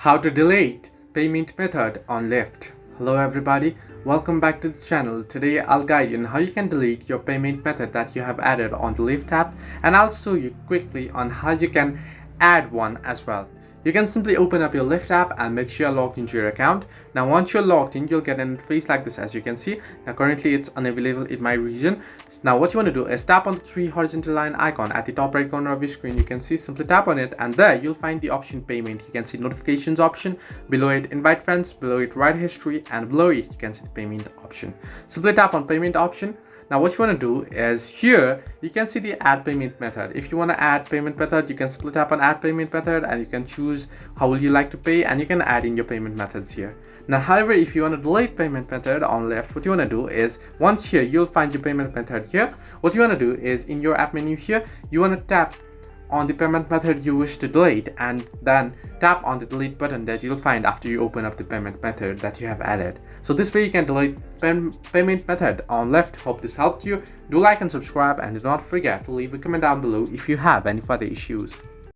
How to delete payment method on Lyft. Hello everybody, welcome back to the channel. Today I'll guide you on how you can delete your payment method that you have added on the Lyft app, and I'll show you quickly on how you can add one as well. You can simply open up your Lyft app and make sure you're logged into your account. Now once you're logged in, you'll get an interface like this, as you can see. Now currently it's unavailable in my region. Now what you want to do is tap on the three horizontal line icon at the top right corner of your screen. You can see, simply tap on it, and there you'll find the option payment. You can see notifications option, below it invite friends, below it ride history, and below it you can see the payment option. Simply tap on payment option. Now what you want to do is, here you can see the add payment method. If you want to add payment method, you can simply tap on add payment method and you can choose how will you like to pay, and you can add in your payment methods here. Now however, if you want to delete payment method on Lyft, what you want to do is, once here you'll find your payment method here. What you want to do is, in your app menu here, you want to tap on the payment method you wish to delete, and then tap on the delete button that you'll find after you open up the payment method that you have added. So this way you can delete payment method on Lyft. Hope this helped you. Do like and subscribe, and do not forget to leave a comment down below if you have any further issues.